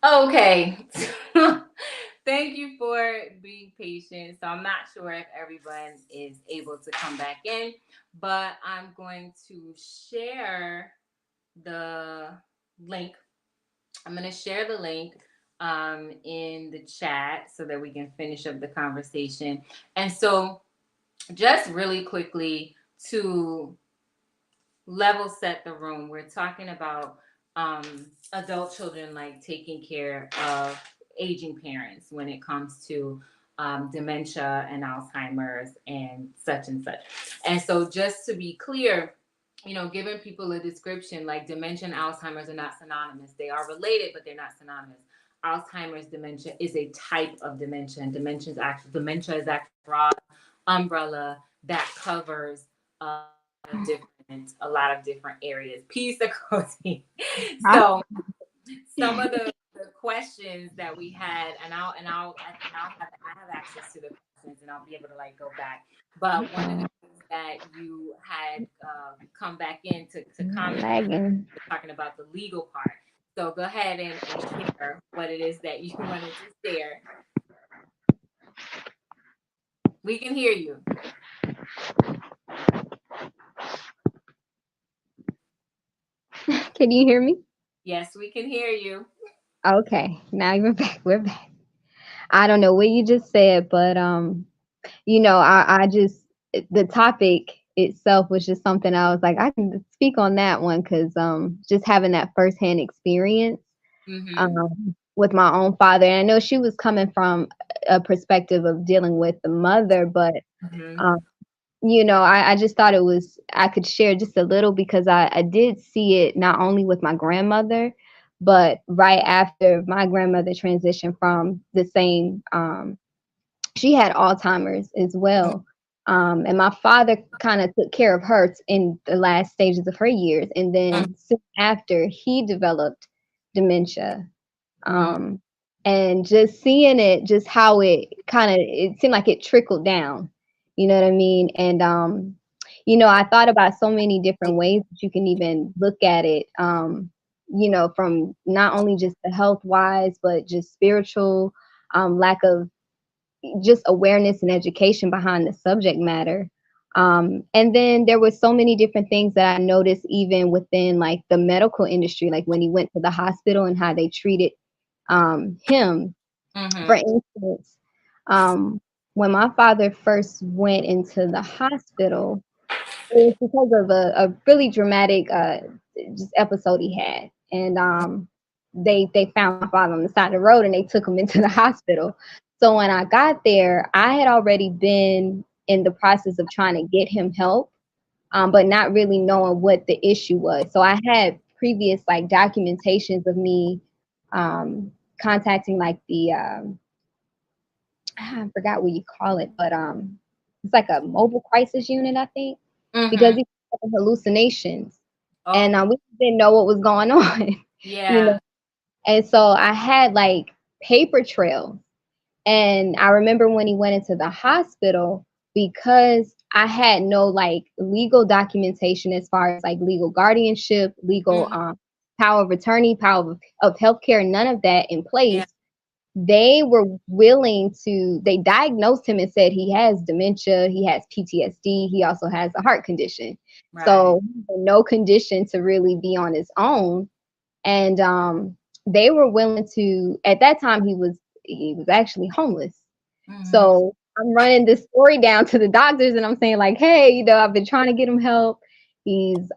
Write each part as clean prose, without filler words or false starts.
Okay. Thank you for being patient. So I'm not sure if everyone is able to come back in, but I'm going to share the link. I'm going to share the link in the chat so that we can finish up the conversation. And so, just really quickly to level set the room, we're talking about adult children like taking care of aging parents when it comes to dementia and Alzheimer's and such and such. And so, just to be clear, giving people a description like dementia and Alzheimer's are not synonymous. They are related, but they're not synonymous. Alzheimer's dementia is a type of dementia, and dementia is actually a broad umbrella that covers a lot of different areas. Peace of coaching. So some of the questions that we had, and I have access to the questions, and I'll be able to like go back. But one of the things that you had come back in to comment Lagging. talking about the legal part. So go ahead and share what it is that you wanted to share. We can hear you. Can you hear me? Yes, we can hear you. Okay, now you're back. We're back. I don't know what you just said, but I just the topic itself was just something I was like, I can speak on that one because just having that firsthand experience Mm-hmm. with my own father. And I know she was coming from a perspective of dealing with the mother, but Mm-hmm. um, I just thought I could share just a little because I did see it not only with my grandmother, but right after my grandmother transitioned from the same, she had Alzheimer's as well. And my father kind of took care of her in the last stages of her years. And then soon after, he developed dementia. Mm-hmm. Um, and just seeing it, just how it seemed like it trickled down. You know what I mean? And I thought about so many different ways that you can even look at it. From not only just the health wise, but just spiritual, lack of just awareness and education behind the subject matter. And then there was so many different things that I noticed even within like the medical industry, like when he went to the hospital and how they treated him. For Mm-hmm. instance, um, when my father first went into the hospital, it was because of a really dramatic just episode he had, and they found my father on the side of the road and they took him into the hospital. So when I got there, I had already been in the process of trying to get him help, but not really knowing what the issue was. So I had previous like documentations of me um, contacting like the I forgot what you call it, but it's like a mobile crisis unit, I think, because Mm-hmm. he had hallucinations, and Okay. we didn't know what was going on, you know. Yeah. And so I had like paper trails, and I remember when he went into the hospital because I had no like legal documentation as far as like legal guardianship, legal Mm-hmm. power of attorney, power of healthcare, none of that in Yeah. place. They were willing to, they diagnosed him and said he has dementia, he has PTSD, he also has a heart condition. Right. So no condition to really be on his own. And they were willing to, at that time he was actually homeless. Mm-hmm. So I'm running this story down to the doctors and I'm saying like, hey, I've been trying to get him help. He's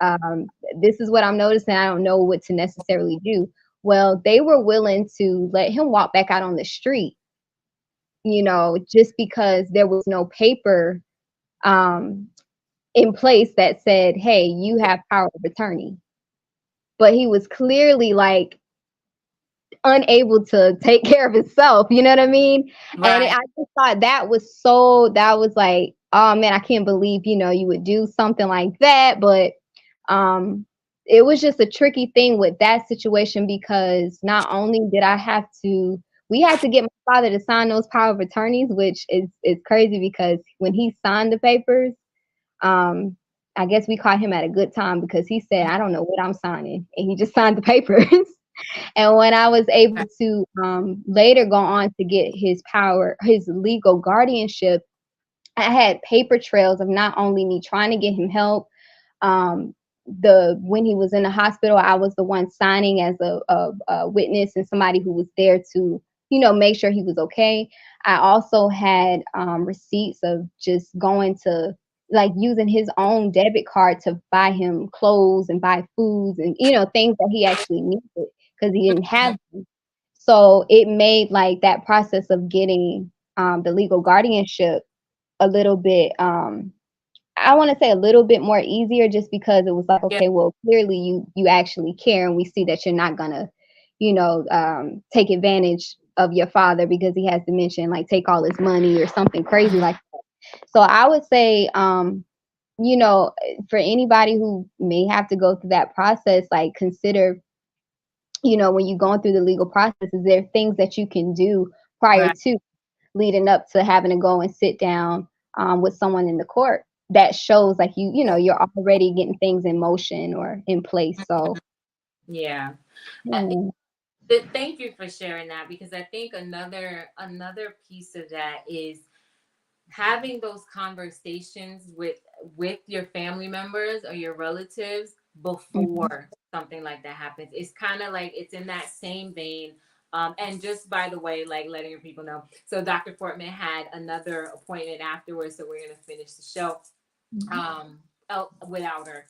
this is what I'm noticing. I don't know what to necessarily do. Well, they were willing to let him walk back out on the street, just because there was no paper um, in place that said, hey, you have power of attorney. But he was clearly like unable to take care of himself, you know what I mean? And Right. I just thought that was like, oh man, I can't believe, you would do something like that. But um, it was just a tricky thing with that situation because not only did we had to get my father to sign those power of attorneys, which is crazy because when he signed the papers, um, I guess we caught him at a good time because he said, I don't know what I'm signing. And he just signed the papers. And when I was able to later go on to get his legal guardianship, I had paper trails of not only me trying to get him help, um, when he was in the hospital, I was the one signing as a witness and somebody who was there to, make sure he was okay. I also had receipts of just going to, like, using his own debit card to buy him clothes and buy foods and things that he actually needed because he didn't have them. So it made like that process of getting the legal guardianship a little bit I want to say a little bit more easier just because it was like, Yeah. okay, well, clearly you actually care, and we see that you're not gonna, take advantage of your father because he has dementia and like take all his money or something crazy like that. So I would say, for anybody who may have to go through that process, like consider, when you're going through the legal process, is there things that you can do prior Right. to leading up to having to go and sit down with someone in the court that shows like you're already getting things in motion or in place. So Yeah. Uh, yeah. Thank you for sharing that, because I think another piece of that is having those conversations with your family members or your relatives Mhm, before something like that happens. It's kind of like it's in that same vein. And just by the way, like letting your people know, so Dr. Portman had another appointment afterwards, so we're going to finish the show mhm, um without her,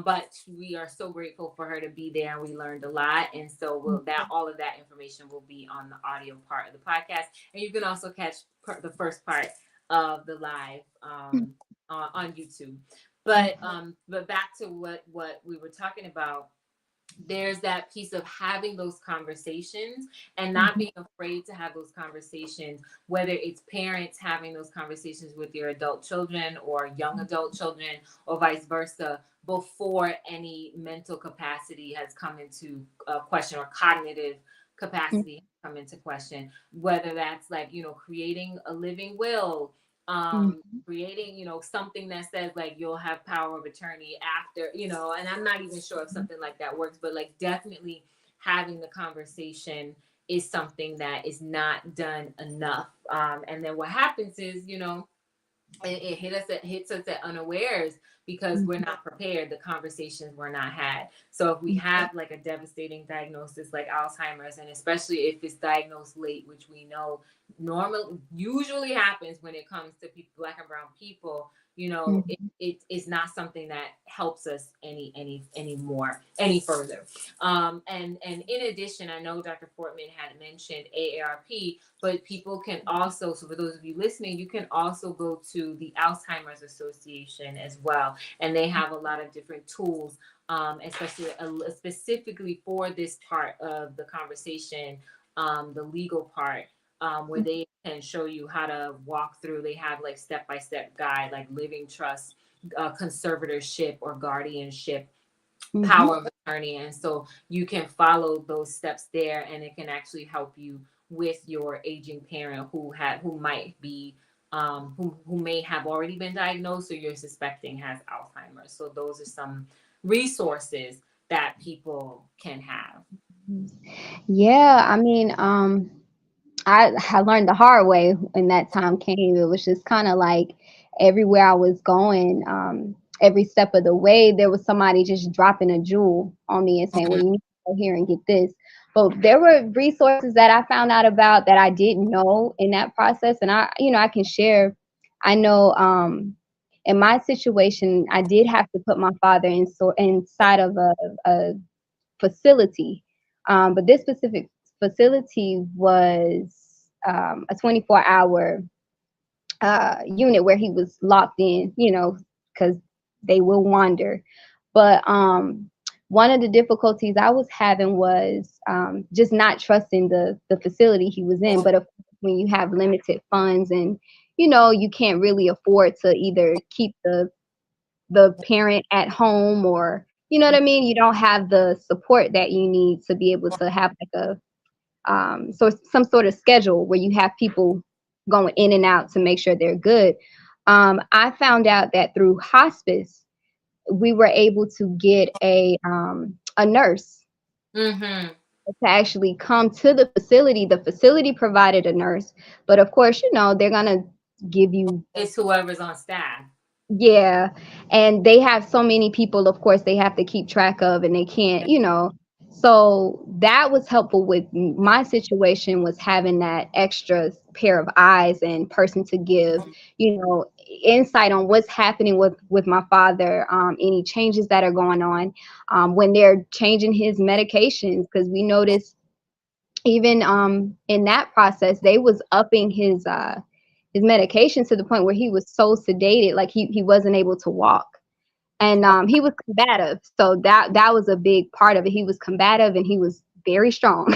but we are so grateful for her to be there, and we learned a lot. And so we'll that all of that information will be on the audio part of the podcast, and you can also catch the first part of the live on YouTube. But back to what we were talking about, there's that piece of having those conversations and not mhm, being afraid to have those conversations, whether it's parents having those conversations with your adult children or young adult children or vice versa, before any mental capacity has come into question, or cognitive mhm, capacity has come into question, whether that's like, creating a living will, mhm, creating, something that says like you'll have power of attorney after, and I'm not even sure if something like that works, but like definitely having the conversation is something that is not done enough. And then what happens is, it hits us at unawares because we're mhm, not prepared. The conversations were not had. So if we have like a devastating diagnosis like Alzheimer's, and especially if it's diagnosed late, which we know normal usually happens when it comes to people, black and brown people, mhm, it is not something that helps us any further. And in addition, I know Dr. Fortman had mentioned AARP, but people can also, so for those of you listening, you can also go to the Alzheimer's Association as well. And they have a lot of different tools, especially specifically for this part of the conversation, the legal part, where they can show you how to walk through. They have like step by step guide, like living trust, conservatorship or guardianship, mhm, power of attorney. And so you can follow those steps there, and it can actually help you with your aging parent who might be who may have already been diagnosed or you're suspecting has Alzheimer's. So those are some resources that people can have. mhm. Yeah, I mean, I learned the hard way when that time came. It was just kind of like everywhere I was going, every step of the way, there was somebody just dropping a jewel on me and saying, "Well, Mhm. you need to go here and get this." But there were resources that I found out about that I didn't know in that process, and I can share. I know, in my situation, I did have to put my father inside of a facility. But this specific facility was a 24-hour unit where he was locked in, because they will wander. But one of the difficulties I was having was just not trusting the facility he was in. But of course, when you have limited funds and you can't really afford to either keep the parent at home, or you know what I mean, you don't have the support that you need to be able to have like a some sort of schedule where you have people going in and out to make sure they're good. I found out that through hospice we were able to get a nurse Mhm. to actually come to the facility. The facility provided a nurse, but of course, they're gonna give you. It's whoever's on staff. Yeah, and they have so many people, of course, they have to keep track of, and they can't, So that was helpful with my situation, was having that extra pair of eyes and person to give, insight on what's happening with my father, any changes that are going on, when they're changing his medications, because we noticed even in that process they was upping his medication to the point where he was so sedated, like he wasn't able to walk. And he was combative, so that was a big part of it. He was combative and he was very strong.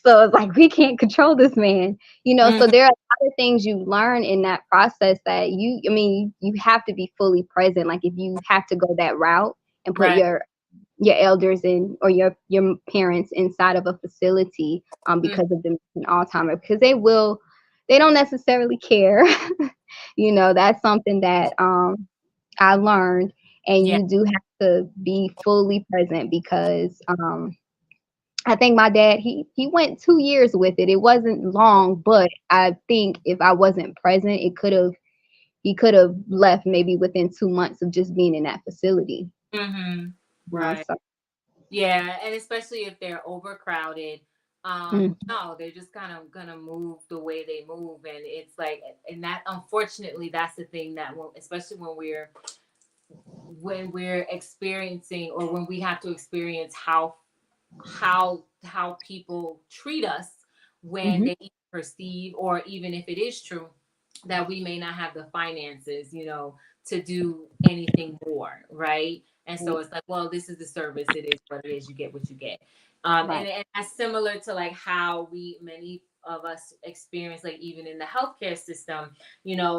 So it's like, we can't control this man, so Mhm. there are a lot of things you learn in that process that you have to be fully present, like if you have to go that route and put Right. your elders in, or your parents inside of a facility, Mm. because of the Alzheimer, because they don't necessarily care. That's something that I learned, and Yeah. you do have to be fully present, because I think my dad, he went 2 years with it. It wasn't long, but I think if I wasn't present, he could have left maybe within 2 months of just being in that facility. Hmm. Right. So Yeah, and especially if they're overcrowded, mm, no, they're just kind of gonna move the way they move, and it's like, and that, unfortunately, that's the thing that, especially when we're experiencing, or when we have to experience how people treat us, when mhm, they perceive, or even if it is true, that we may not have the finances, to do anything more, right? And so right, it's like, well, this is the service, it is what it is, you get what you get. right. And that's similar to like how many of us experience, like even in the healthcare system,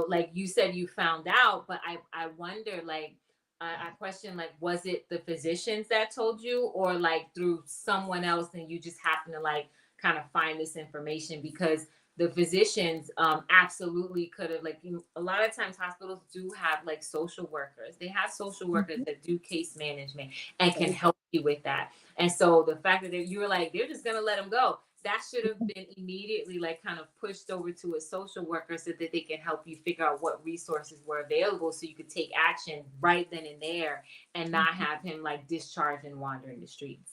like you said, you found out, but I wonder, like, I question, like, was it the physicians that told you, or like through someone else, and you just happen to like kind of find this information? Because the physicians absolutely could have, like, a lot of times hospitals do have like social workers. They have social workers Mhm, that do case management and can right. help you with that. And so the fact that you were like, they're just gonna let them go, that should have been immediately like kind of pushed over to a social worker, so that they can help you figure out what resources were available, so you could take action right then and there, and not have him like discharged and wandering the streets.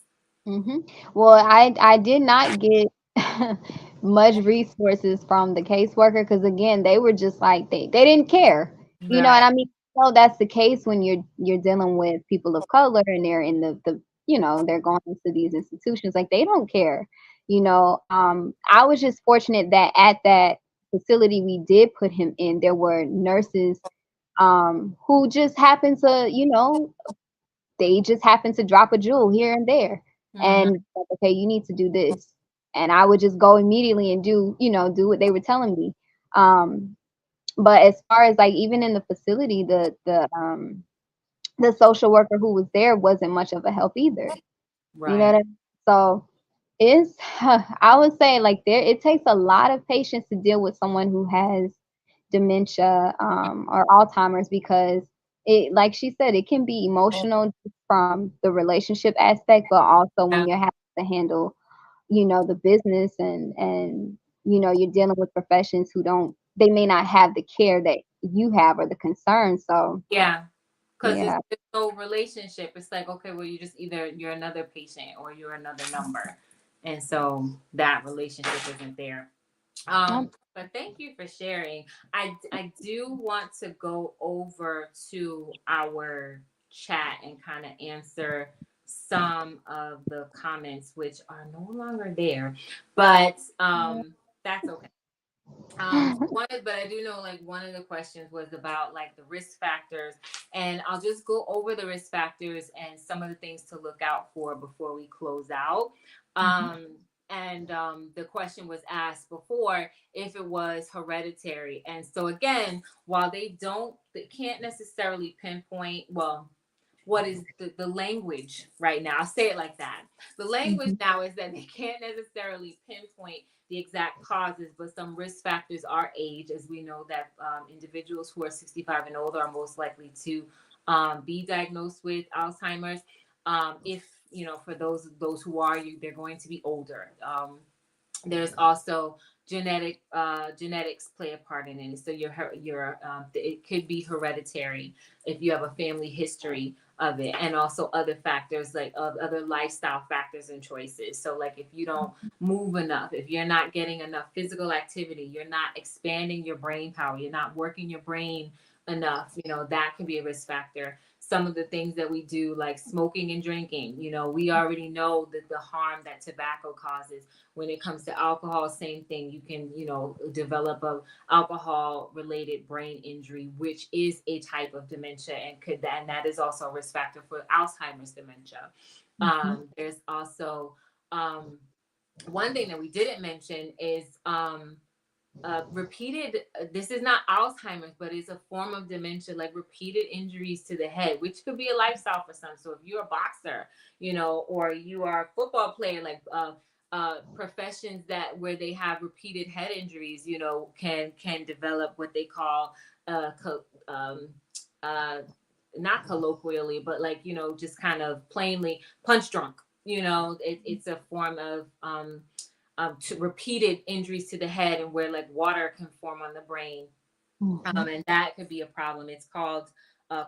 Well, I did not get much resources from the caseworker, because again, they were just like, they didn't care. And Right. I mean, so that's the case when you're dealing with people of color, and they're in they're going into these institutions, like they don't care. I was just fortunate that at that facility we did put him in, there were nurses who just happened to, they just happen to drop a jewel here and there, Hmm. and like, okay, you need to do this, and I would just go immediately and do what they were telling me. um but as far as like even in the facility, the social worker who was there wasn't much of a help either. You know what Right. I mean? So it's I would say, like, it takes a lot of patience to deal with someone who has dementia, or Alzheimer's, because it, like she said, it can be emotional just from the relationship aspect, but also when Yeah. you're having to handle, the business, and you're dealing with professions who don't, they may not have the care that you have, or the concern. So Yeah. Because yeah. there's no relationship. It's like, okay, well, you just either you're another patient or you're another number. And so that relationship isn't there. But thank you for sharing. I do want to go over to our chat and kind of answer some of the comments, which are no longer there, but that's okay. But I do know, like, one of the questions was about like the risk factors, and I'll just go over the risk factors and some of the things to look out for before we close out. Mhm, And the question was asked before if it was hereditary, and so again, while they can't necessarily pinpoint, well, what is the language right now? I'll say it like that. The language mhm, now is that they can't necessarily pinpoint the exact causes, but some risk factors are age, as we know that individuals who are 65 and older are most likely to be diagnosed with Alzheimer's. If for those who are you, they're going to be older. There's also genetics play a part in it. So it could be hereditary if you have a family history of it, and also other factors like other lifestyle factors and choices. So like if you don't move enough, if you're not getting enough physical activity, you're not expanding your brain power, you're not working your brain enough, that can be a risk factor. Some of the things that we do, like smoking and drinking, we already know that the harm that tobacco causes. When it comes to alcohol, same thing. You can, develop a alcohol related brain injury, which is a type of dementia, and that is also a risk factor for Alzheimer's dementia. There's also one thing that we didn't mention is repeated, this is not Alzheimer's, but it's a form of dementia, like repeated injuries to the head, which could be a lifestyle for some. So if you're a boxer, or you are a football player, like professions that where they have repeated head injuries, can develop what they call uh, not colloquially, but like, just kind of plainly punch drunk. It's a form of to repeated injuries to the head, and where like water can form on the brain, and that could be a problem. It's called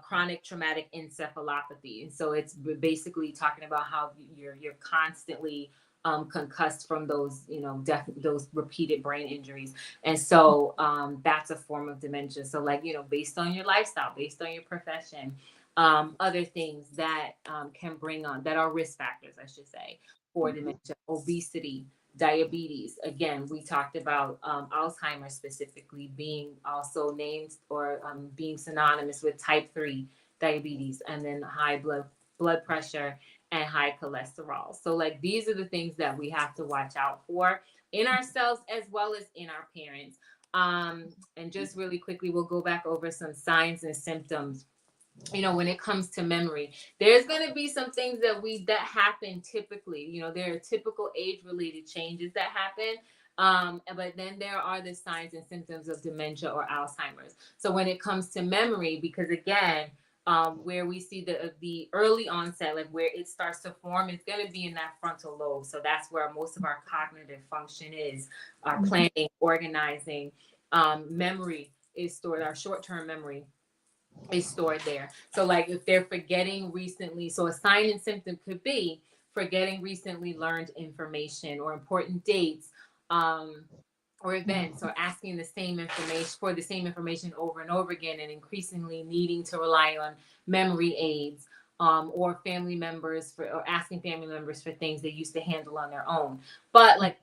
chronic traumatic encephalopathy, and so it's basically talking about how you're constantly concussed from those those repeated brain injuries, and so that's a form of dementia. So like based on your lifestyle, based on your profession, other things that can bring on that are risk factors, I should say, for dementia: obesity, diabetes. Again, we talked about Alzheimer's specifically being also named or being synonymous with type 3 diabetes, and then high blood pressure and high cholesterol. So like these are the things that we have to watch out for in ourselves as well as in our parents. And just really quickly, we'll go back over some signs and symptoms. When it comes to memory, there's going to be some things that happen typically. There are typical age related changes that happen, but then there are the signs and symptoms of dementia or Alzheimer's. So when it comes to memory, because again, where we see the early onset, like where it starts to form, it's going to be in that frontal lobe. So that's where most of our cognitive function is, our planning, organizing. Memory is stored, our short-term memory is stored there. So like if they're forgetting recently, so a sign and symptom could be forgetting recently learned information or important dates, or events, or asking the same information over and over again, and increasingly needing to rely on memory aids, or family members or asking family members for things they used to handle on their own. But like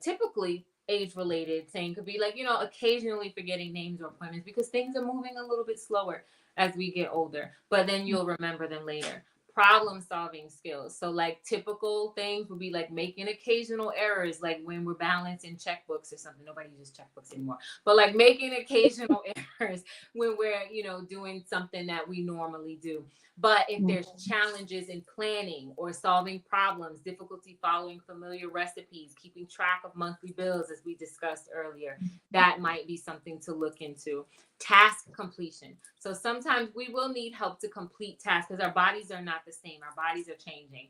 typically age related thing could be like occasionally forgetting names or appointments because things are moving a little bit slower as we get older, but then you'll remember them later. Problem solving skills. So like typical things would be like making occasional errors, like when we're balancing checkbooks or something. Nobody uses checkbooks anymore, but like making occasional errors when we're doing something that we normally do. But if there's challenges in planning or solving problems, difficulty following familiar recipes, keeping track of monthly bills, as we discussed earlier, that might be something to look into. Task completion. So sometimes we will need help to complete tasks because our bodies are not the same. Our bodies are changing.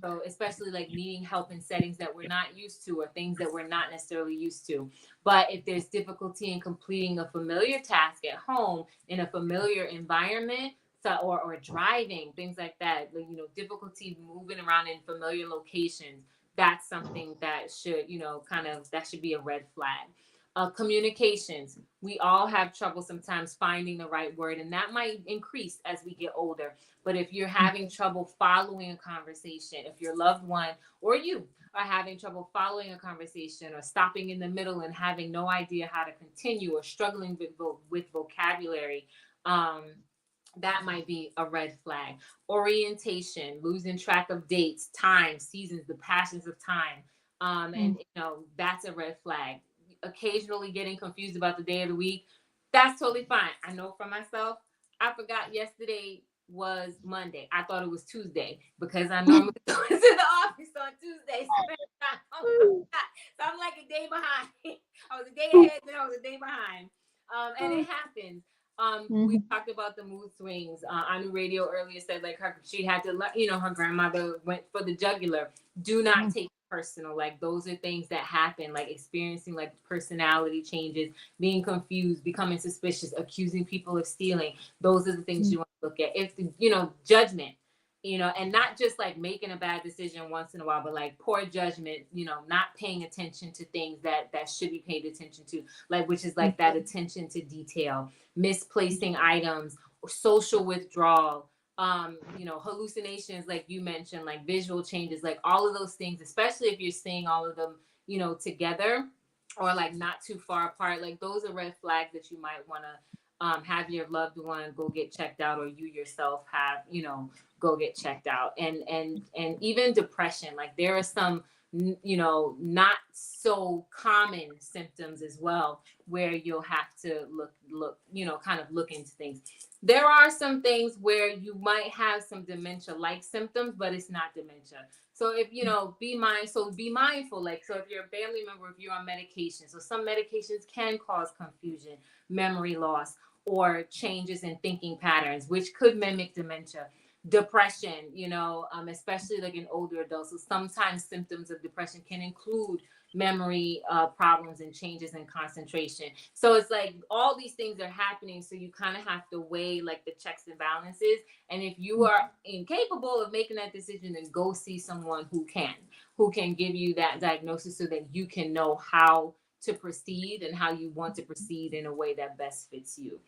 So especially like needing help in settings that we're not used to or things that we're not necessarily used to. But if there's difficulty in completing a familiar task at home in a familiar environment, so or driving, things like that, like, difficulty moving around in familiar locations, that's something that should, that should be a red flag. Communications. We all have trouble sometimes finding the right word, and that might increase as we get older. But if you're having trouble following a conversation, if your loved one or you are having trouble following a conversation or stopping in the middle and having no idea how to continue or struggling with vocabulary, that might be a red flag. Orientation, losing track of dates, time, seasons, the passions of time. And that's a red flag. Occasionally getting confused about the day of the week, that's totally fine. I know for myself, I forgot yesterday was Monday. I thought it was Tuesday because I normally go to the office on Tuesdays. So I'm like a day behind. I was a day ahead, then I was a day behind. And it happens. We Mhm. talked about the mood swings. On the radio earlier said like she had to let her grandmother went for the jugular. Do not Mhm. take it personal. Like those are things that happen. Like experiencing like personality changes, being confused, becoming suspicious, accusing people of stealing. Those are the things you want to look at. If judgment, and not just like making a bad decision once in a while, but like poor judgment. Not paying attention to things that should be paid attention to, like which is like that attention to detail, misplacing items, social withdrawal, hallucinations, like you mentioned, like visual changes, like all of those things, especially if you're seeing all of them, together or like not too far apart. Like those are red flags that you might want to have your loved one go get checked out, or you yourself have, go get checked out. And even depression, like there are some not so common symptoms as well, where you'll have to look kind of look into things. There are some things where you might have some dementia like symptoms, but it's not dementia. So if be mindful. Like, so if you're a family member, if you're on medication, so some medications can cause confusion, memory loss, or changes in thinking patterns, which could mimic dementia. Depression, especially like in older adults. So sometimes symptoms of depression can include memory problems and changes in concentration. So it's like all these things are happening. So you kind of have to weigh like the checks and balances. And if you are incapable of making that decision, then go see someone who can give you that diagnosis so that you can know how to proceed and how you want to proceed in a way that best fits you.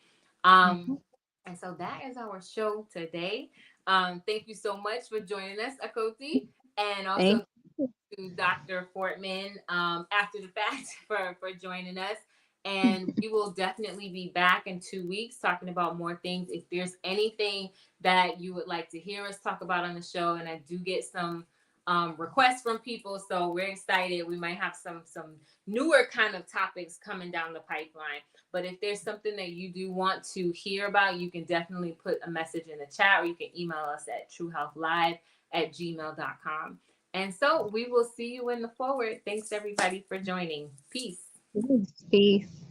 Um, Mhm. and so that is our show today. Thank you so much for joining us, Akoti, and Thank also you. to Dr. Fortman, after the fact, for joining us. And we will definitely be back in 2 weeks talking about more things. If there's anything that you would like to hear us talk about on the show, and I do get some requests from people, so we're excited. We might have some newer kind of topics coming down the pipeline. But if there's something that you do want to hear about, you can definitely put a message in the chat, or you can email us at truehealthlive@gmail.com. And so we will see you in the forward. Thanks everybody for joining. Peace. Peace.